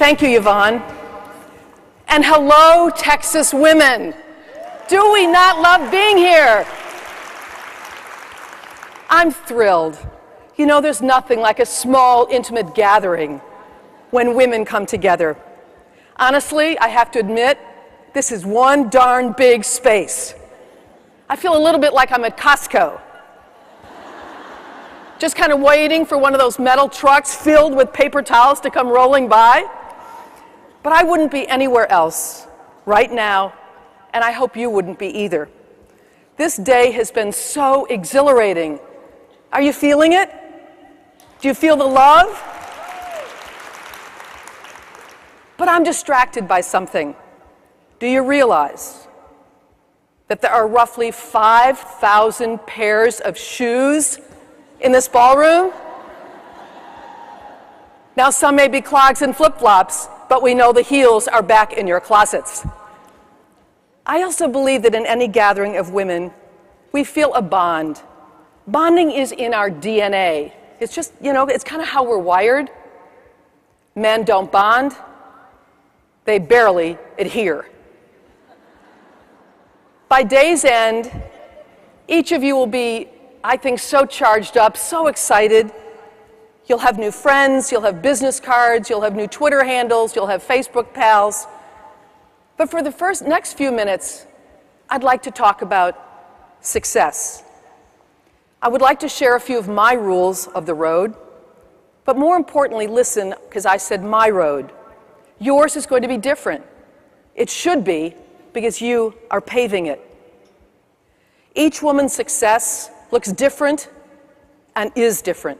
Thank you, Yvonne. And hello, Texas women. Do we not love being here? I'm thrilled. You know, there's nothing like a small, intimate gathering when women come together. Honestly, I have to admit, this is one darn big space. I feel a little bit like I'm at Costco. Just kind of waiting for one of those metal trucks filled with paper towels to come rolling by. But I wouldn't be anywhere else right now, and I hope you wouldn't be either. This day has been so exhilarating. Are you feeling it? Do you feel the love? But I'm distracted by something. Do you realize that there are roughly 5,000 pairs of shoes in this ballroom? Now, some may be clogs and flip-flops, but we know the heels are back in your closets. I also believe that in any gathering of women, we feel a bond. Bonding is in our DNA. It's just, you know, it's kind of how we're wired. Men don't bond. They barely adhere. By day's end, each of you will be, I think, so charged up, so excited. You'll have new friends, you'll have business cards, you'll have new Twitter handles, you'll have Facebook pals. But for the next few minutes, I'd like to talk about success. I would like to share a few of my rules of the road, but more importantly, listen, because I said my road. Yours is going to be different. It should be, because you are paving it. Each woman's success looks different and is different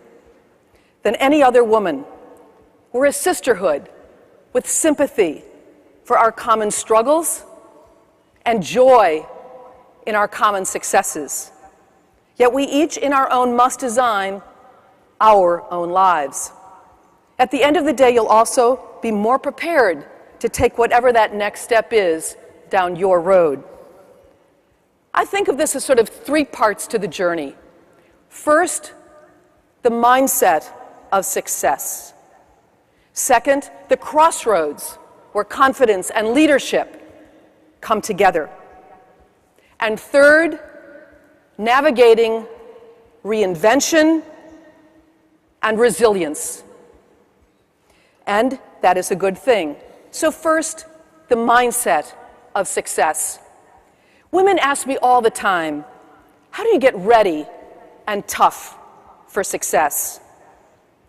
than any other woman. We're a sisterhood with sympathy for our common struggles and joy in our common successes. Yet we each in our own must design our own lives. At the end of the day, you'll also be more prepared to take whatever that next step is down your road. I think of this as sort of three parts to the journey. First, the mindset of success. Second, the crossroads where confidence and leadership come together. And third, navigating reinvention and resilience. And that is a good thing. So first, the mindset of success. Women ask me all the time, how do you get ready and tough for success?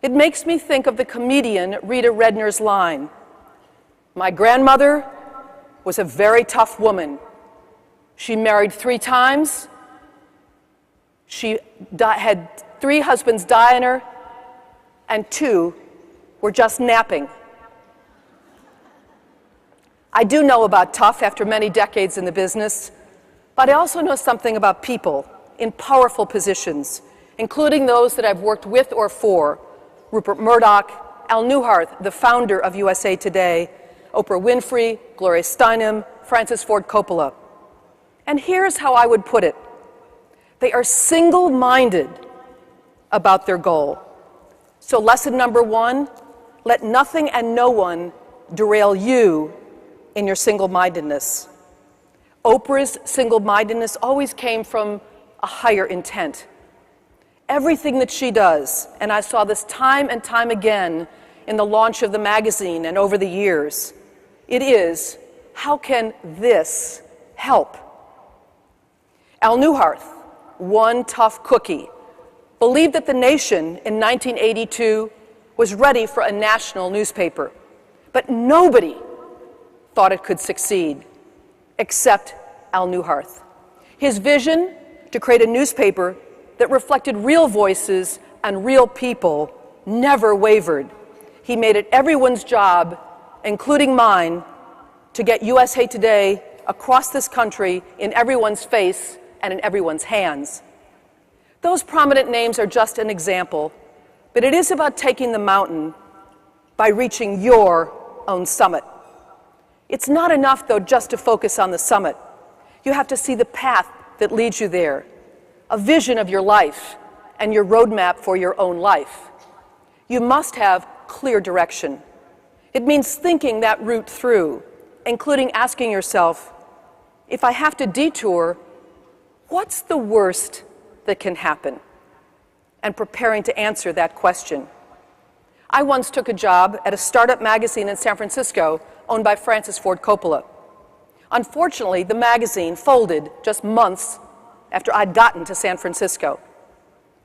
It makes me think of the comedian Rita Redner's line. My grandmother was a very tough woman. She married 3 times. She had 3 husbands die on her, and 2 were just napping. I do know about tough after many decades in the business, but I also know something about people in powerful positions, including those that I've worked with or for: Rupert Murdoch, Al Newhart, the founder of USA Today, Oprah Winfrey, Gloria Steinem, Francis Ford Coppola. And here's how I would put it. They are single-minded about their goal. So lesson number 1, let nothing and no one derail you in your single-mindedness. Oprah's single-mindedness always came from a higher intent. Everything that she does, and I saw this time and time again in the launch of the magazine and over the years, it is, how can this help? Al Newhart, one tough cookie, believed that the nation in 1982 was ready for a national newspaper, but nobody thought it could succeed, except Al Newhart. His vision to create a newspaper that reflected real voices and real people never wavered. He made it everyone's job, including mine, to get USA Today across this country in everyone's face and in everyone's hands. Those prominent names are just an example, but it is about taking the mountain by reaching your own summit. It's not enough, though, just to focus on the summit. You have to see the path that leads you there, a vision of your life and your roadmap for your own life. You must have clear direction. It means thinking that route through, including asking yourself, if I have to detour, what's the worst that can happen? And preparing to answer that question. I once took a job at a startup magazine in San Francisco owned by Francis Ford Coppola. Unfortunately, the magazine folded just months after I'd gotten to San Francisco.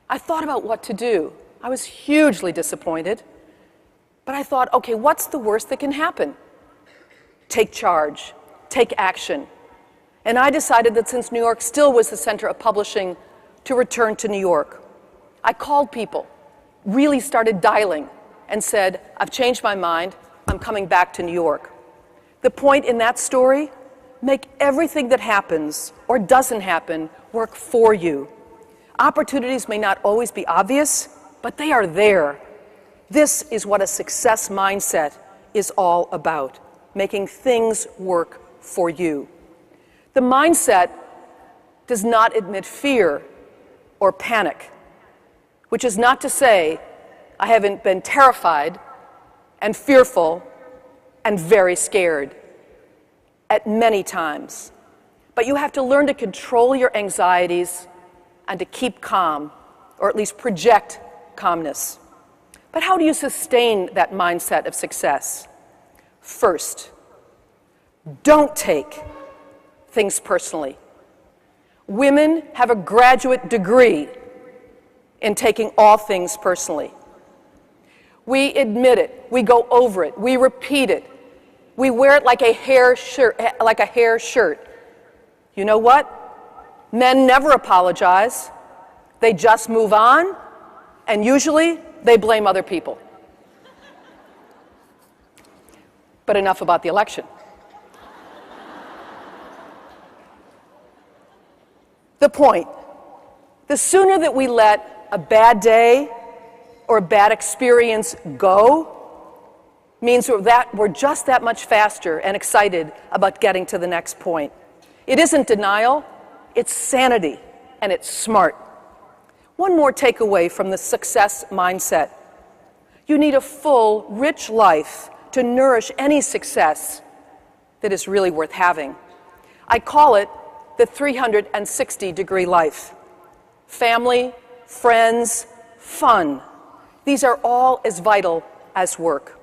I thought about what to do. I was hugely disappointed. But I thought, okay, what's the worst that can happen? Take charge, take action. And I decided that since New York still was the center of publishing, to return to New York. I called people, really started dialing, and said, I've changed my mind, I'm coming back to New York. The point in that story, make everything that happens or doesn't happen work for you. Opportunities may not always be obvious, but they are there. This is what a success mindset is all about, making things work for you. The mindset does not admit fear or panic, which is not to say I haven't been terrified and fearful and very scared at many times. But you have to learn to control your anxieties and to keep calm, or at least project calmness. But how do you sustain that mindset of success? First, don't take things personally. Women have a graduate degree in taking all things personally. We admit it, we go over it, we repeat it. We wear it like a hair shirt. You know what? Men never apologize. They just move on, and usually they blame other people. But enough about the election. The point, the sooner that we let a bad day or a bad experience go, means that we're just that much faster and excited about getting to the next point. It isn't denial, it's sanity, and it's smart. One more takeaway from the success mindset. You need a full, rich life to nourish any success that is really worth having. I call it the 360-degree life. Family, friends, fun. These are all as vital as work.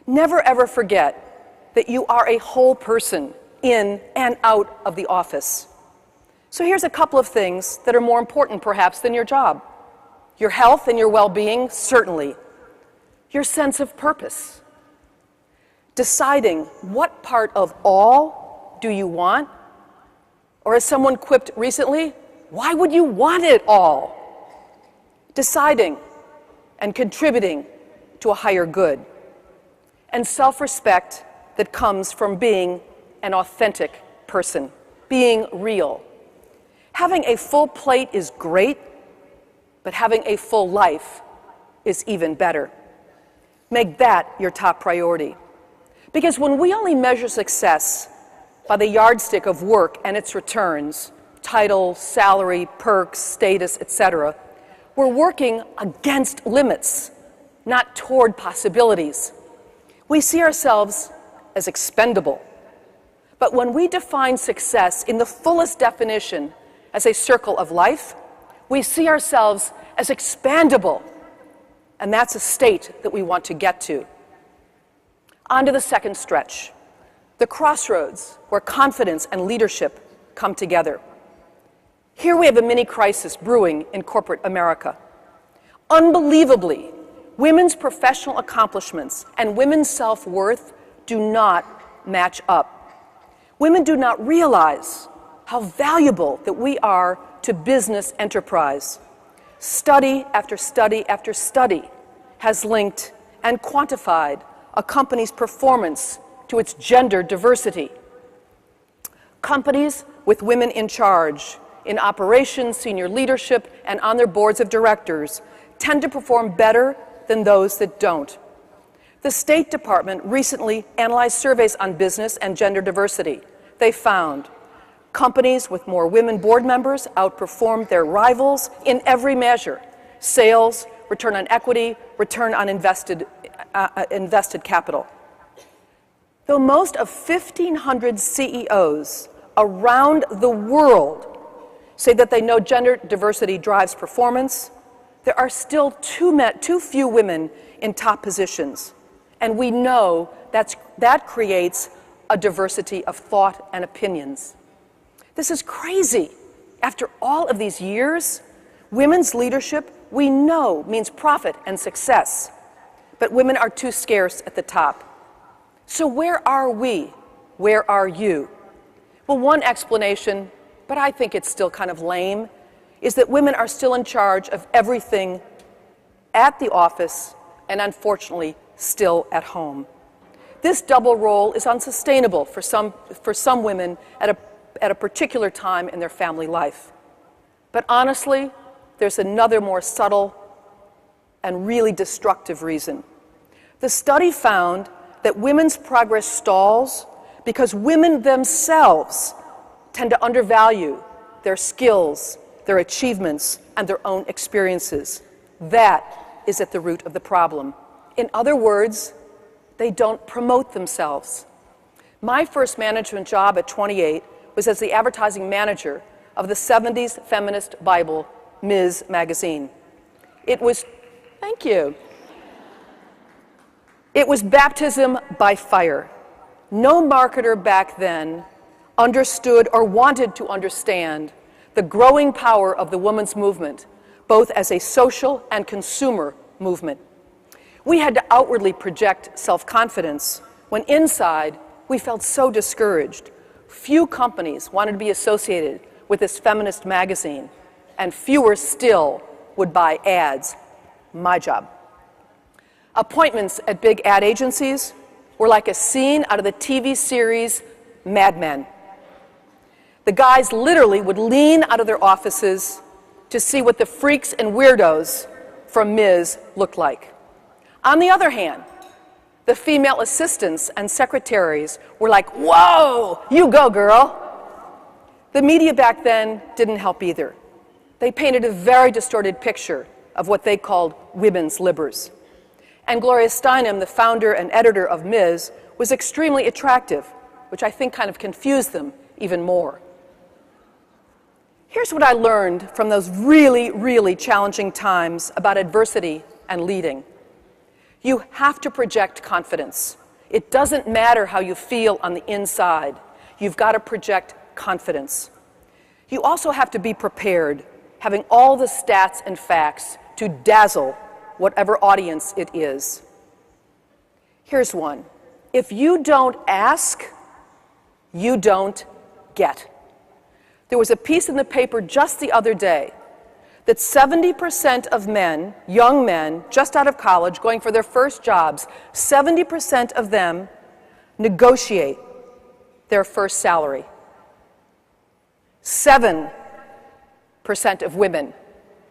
Never ever forget that you are a whole person in and out of the office. So here's a couple of things that are more important perhaps than your job. Your health and your well-being, certainly. Your sense of purpose. Deciding what part of all do you want? Or as someone quipped recently, why would you want it all? Deciding and contributing to a higher good. And self-respect that comes from being an authentic person, being real. Having a full plate is great, but having a full life is even better. Make that your top priority. Because when we only measure success by the yardstick of work and its returns, title, salary, perks, status, etc., we're working against limits, not toward possibilities. We see ourselves as expendable. But when we define success in the fullest definition as a circle of life, we see ourselves as expandable. And that's a state that we want to get to. On to the second stretch, the crossroads where confidence and leadership come together. Here we have a mini crisis brewing in corporate America. Unbelievably, women's professional accomplishments and women's self-worth do not match up. Women do not realize how valuable that we are to business enterprise. Study after study after study has linked and quantified a company's performance to its gender diversity. Companies with women in charge, in operations, senior leadership, and on their boards of directors tend to perform better than those that don't. The State Department recently analyzed surveys on business and gender diversity. They found companies with more women board members outperformed their rivals in every measure: sales, return on equity, return on invested capital. Though most of 1,500 CEOs around the world say that they know gender diversity drives performance, there are still too few women in top positions. And we know that creates a diversity of thought and opinions. This is crazy. After all of these years, women's leadership, we know, means profit and success. But women are too scarce at the top. So where are we? Where are you? Well, one explanation, but I think it's still kind of lame, is that women are still in charge of everything at the office and unfortunately still at home. This double role is unsustainable for some women at a particular time in their family life. But honestly, there's another more subtle and really destructive reason. The study found that women's progress stalls because women themselves tend to undervalue their skills, their achievements, and their own experiences. That is at the root of the problem. In other words, they don't promote themselves. My first management job at 28 was as the advertising manager of the 70s feminist Bible, Ms. magazine. It was, thank you. It was baptism by fire. No marketer back then understood or wanted to understand the growing power of the women's movement, both as a social and consumer movement. We had to outwardly project self-confidence when inside we felt so discouraged. Few companies wanted to be associated with this feminist magazine, and fewer still would buy ads. My job. Appointments at big ad agencies were like a scene out of the TV series Mad Men. The guys literally would lean out of their offices to see what the freaks and weirdos from Ms. looked like. On the other hand, the female assistants and secretaries were like, "Whoa, you go, girl." The media back then didn't help either. They painted a very distorted picture of what they called women's libbers. And Gloria Steinem, the founder and editor of Ms., was extremely attractive, which I think kind of confused them even more. Here's what I learned from those really, really challenging times about adversity and leading. You have to project confidence. It doesn't matter how you feel on the inside. You've got to project confidence. You also have to be prepared, having all the stats and facts to dazzle whatever audience it is. Here's one. If you don't ask, you don't get. There was a piece in the paper just the other day that 70% of men, young men, just out of college, going for their first jobs, 70% of them negotiate their first salary. 7% of women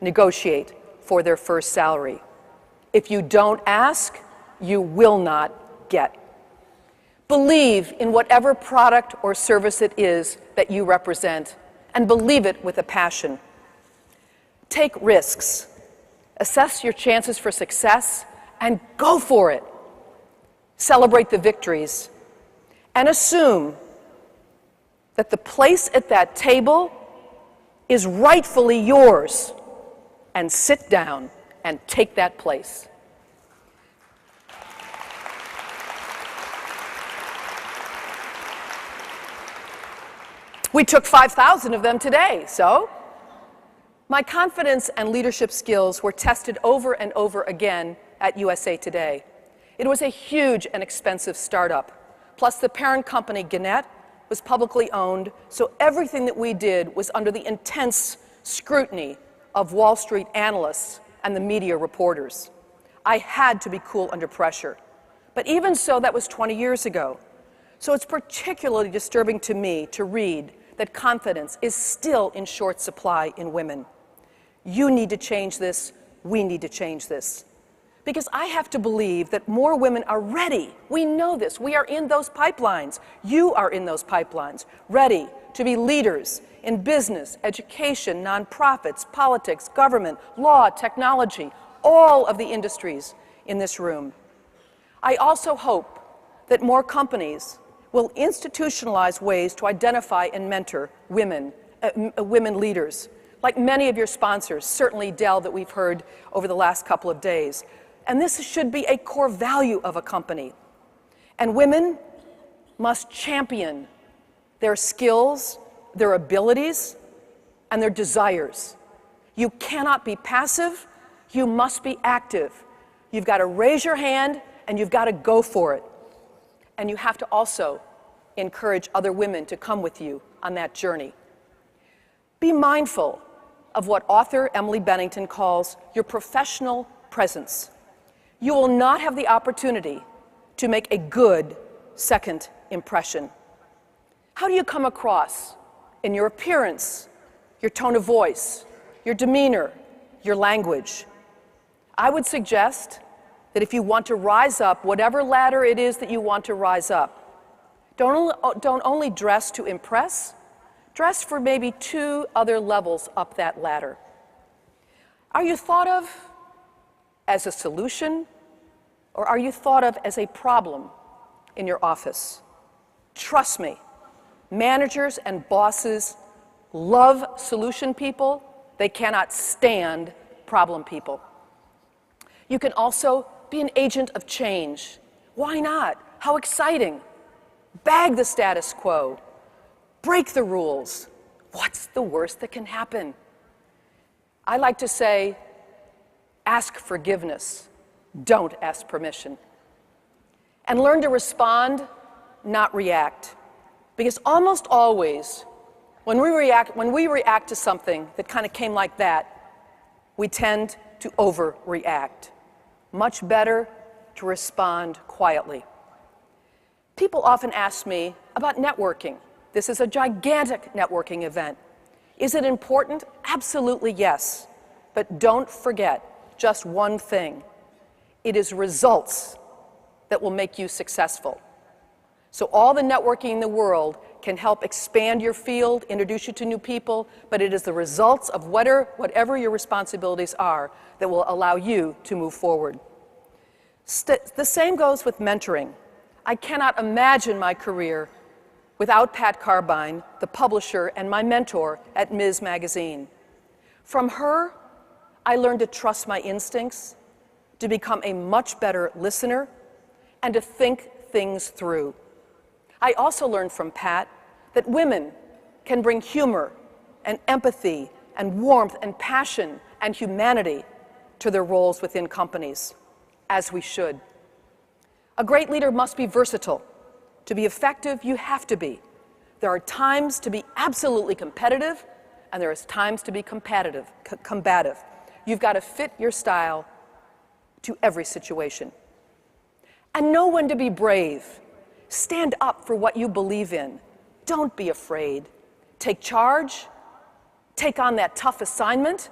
negotiate for their first salary. If you don't ask, you will not get. Believe in whatever product or service it is that you represent, and believe it with a passion. Take risks, assess your chances for success, and go for it. Celebrate the victories, and assume that the place at that table is rightfully yours, and sit down and take that place. We took 5,000 of them today, so my confidence and leadership skills were tested over and over again at USA Today. It was a huge and expensive startup. Plus, the parent company, Gannett, was publicly owned, so everything that we did was under the intense scrutiny of Wall Street analysts and the media reporters. I had to be cool under pressure. But even so, that was 20 years ago. So it's particularly disturbing to me to read that confidence is still in short supply in women. You need to change this. We need to change this. Because I have to believe that more women are ready. We know this. We are in those pipelines. You are in those pipelines, ready to be leaders in business, education, nonprofits, politics, government, law, technology, all of the industries in this room. I also hope that more companies will institutionalize ways to identify and mentor women leaders, like many of your sponsors, certainly Dell that we've heard over the last couple of days. And this should be a core value of a company. And women must champion their skills, their abilities, and their desires. You cannot be passive, you must be active. You've got to raise your hand and you've got to go for it. And you have to also encourage other women to come with you on that journey. Be mindful of what author Emily Bennington calls your professional presence. You will not have the opportunity to make a good second impression. How do you come across in your appearance, your tone of voice, your demeanor, your language? I would suggest that if you want to rise up, whatever ladder it is that you want to rise up, don't only dress to impress, dress for maybe 2 other levels up that ladder. Are you thought of as a solution, or are you thought of as a problem in your office? Trust me, managers and bosses love solution people. They cannot stand problem people. You can also be an agent of change. Why not? How exciting. Bag the status quo. Break the rules. What's the worst that can happen? I like to say, ask forgiveness. Don't ask permission. And learn to respond, not react. Because almost always, when we react to something that kind of came like that, we tend to overreact. Much better to respond quietly. People often ask me about networking. This is a gigantic networking event. Is it important? Absolutely yes. But don't forget just one thing. It is results that will make you successful. So all the networking in the world can help expand your field, introduce you to new people, but it is the results of whatever your responsibilities are that will allow you to move forward. The same goes with mentoring. I cannot imagine my career without Pat Carbine, the publisher and my mentor at Ms. Magazine. From her, I learned to trust my instincts, to become a much better listener, and to think things through. I also learned from Pat that women can bring humor and empathy and warmth and passion and humanity to their roles within companies, as we should. A great leader must be versatile. To be effective, you have to be. There are times to be absolutely competitive, and there is times to be combative. You've got to fit your style to every situation. And know when to be brave. Stand up for what you believe in. Don't be afraid. Take charge, take on that tough assignment,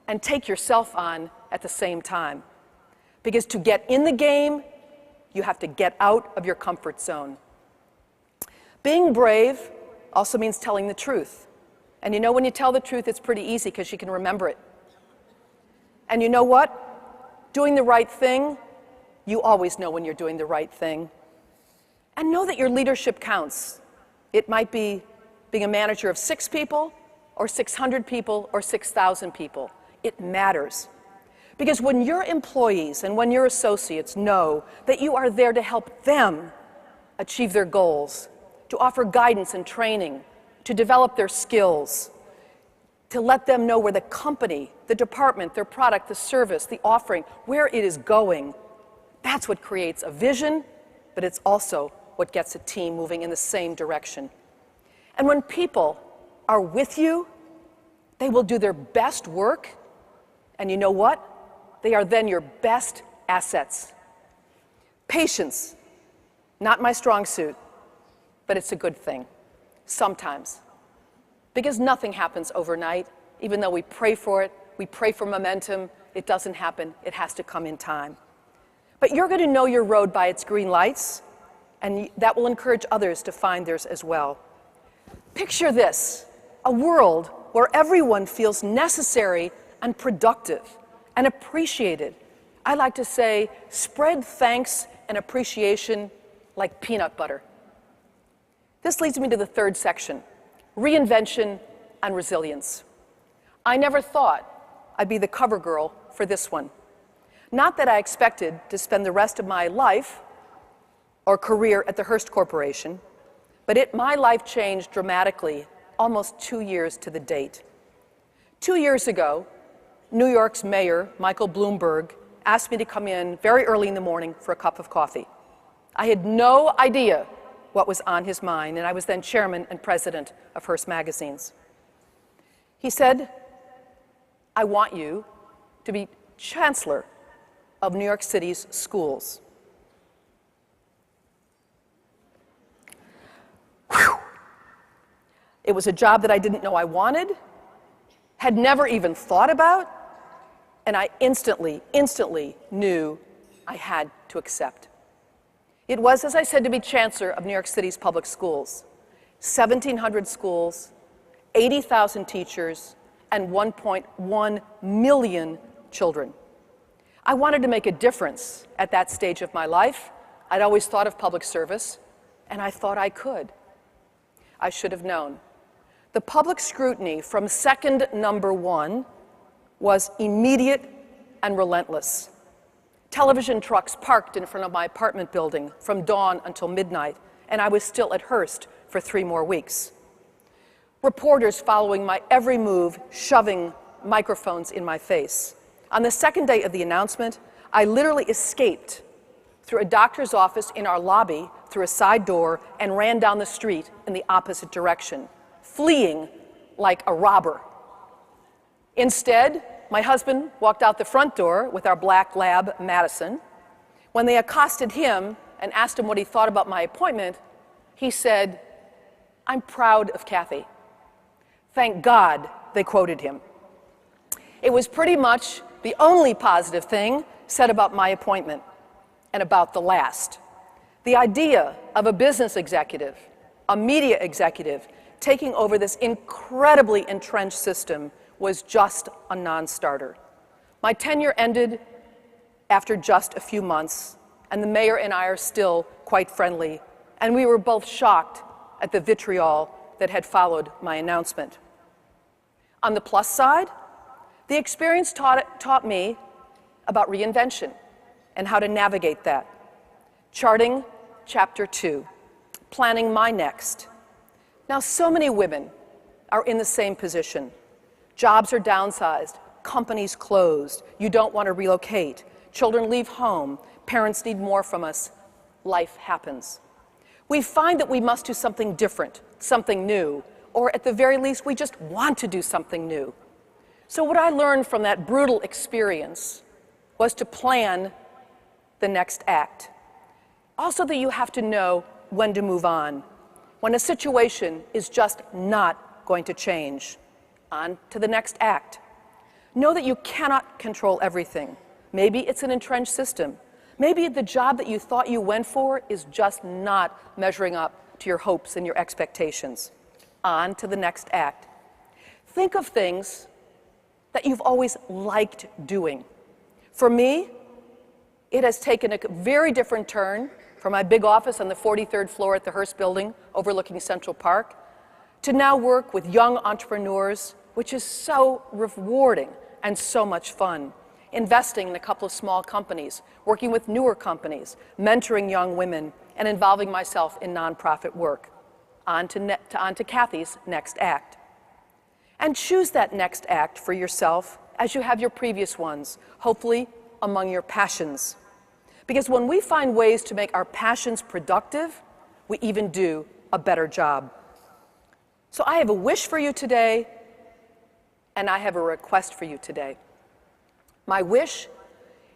and take yourself on at the same time. Because to get in the game, you have to get out of your comfort zone. Being brave also means telling the truth. And you know, when you tell the truth, it's pretty easy because you can remember it. And you know what? Doing the right thing, you always know when you're doing the right thing. And know that your leadership counts. It might be being a manager of 6 people, or 600 people, or 6,000 people. It matters. Because when your employees and when your associates know that you are there to help them achieve their goals, to offer guidance and training, to develop their skills, to let them know where the company, the department, their product, the service, the offering, where it is going, that's what creates a vision, but it's also what gets a team moving in the same direction. And when people are with you, they will do their best work, and you know what? They are then your best assets. Patience, not my strong suit, but it's a good thing, sometimes. Because nothing happens overnight. Even though we pray for it, we pray for momentum, it doesn't happen, it has to come in time. But you're going to know your road by its green lights, and that will encourage others to find theirs as well. Picture this, a world where everyone feels necessary and productive and appreciated. I like to say, spread thanks and appreciation like peanut butter. This leads me to the third section, reinvention and resilience. I never thought I'd be the cover girl for this one. Not that I expected to spend the rest of my life or career at the Hearst Corporation, but my life changed dramatically almost 2 years to the date. 2 years ago, New York's Mayor, Michael Bloomberg, asked me to come in very early in the morning for a cup of coffee. I had no idea what was on his mind, and I was then chairman and president of Hearst Magazines. He said, I want you to be chancellor of New York City's schools. Whew. It was a job that I didn't know I wanted, had never even thought about, and I instantly knew I had to accept. It was, as I said, to be chancellor of New York City's public schools. 1,700 schools, 80,000 teachers, and 1.1 million children. I wanted to make a difference at that stage of my life. I'd always thought of public service, and I thought I could. I should have known. The public scrutiny from second number one was immediate and relentless. Television trucks parked in front of my apartment building from dawn until midnight, and I was still at Hearst for 3 more weeks. Reporters following my every move, shoving microphones in my face. On the second day of the announcement, I literally escaped through a doctor's office in our lobby, through a side door, and ran down the street in the opposite direction, fleeing like a robber. Instead, my husband walked out the front door with our black lab, Madison. When they accosted him and asked him what he thought about my appointment, he said, "I'm proud of Cathie." Thank God they quoted him. It was pretty much the only positive thing said about my appointment and about the last. The idea of a business executive, a media executive, taking over this incredibly entrenched system was just a non-starter. My tenure ended after just a few months, and the mayor and I are still quite friendly, and we were both shocked at the vitriol that had followed my announcement. On the plus side, the experience taught me about reinvention and how to navigate that. Charting Chapter 2, planning my next. Now, so many women are in the same position. Jobs are downsized, companies closed, you don't want to relocate, children leave home, parents need more from us. Life happens. We find that we must do something different, something new, or at the very least, we just want to do something new. So what I learned from that brutal experience was to plan the next act. Also that you have to know when to move on, when a situation is just not going to change. On to the next act. Know that you cannot control everything. Maybe it's an entrenched system. Maybe the job that you thought you went for is just not measuring up to your hopes and your expectations. On to the next act. Think of things that you've always liked doing. For me, it has taken a very different turn from my big office on the 43rd floor at the Hearst Building overlooking Central Park to now work with young entrepreneurs, which is so rewarding and so much fun. Investing in a couple of small companies, working with newer companies, mentoring young women, and involving myself in nonprofit work. On to Cathie's next act. And choose that next act for yourself as you have your previous ones, hopefully among your passions. Because when we find ways to make our passions productive, we even do a better job. So I have a wish for you today, and I have a request for you today. My wish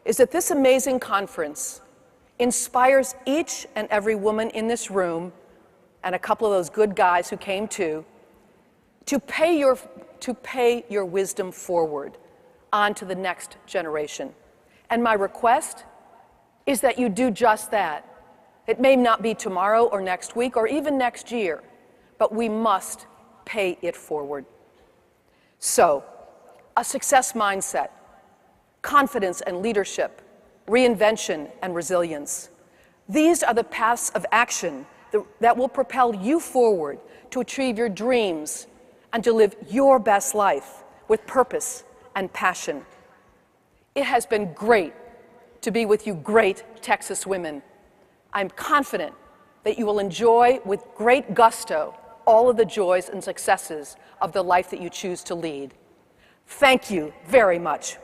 is that this amazing conference inspires each and every woman in this room, and a couple of those good guys who came too, to pay your wisdom forward on to the next generation. And my request is that you do just that. It may not be tomorrow or next week or even next year, but we must pay it forward. So, a success mindset, confidence and leadership, reinvention and resilience. These are the paths of action that will propel you forward to achieve your dreams and to live your best life with purpose and passion. It has been great to be with you great Texas women. I'm confident that you will enjoy with great gusto all of the joys and successes of the life that you choose to lead. Thank you very much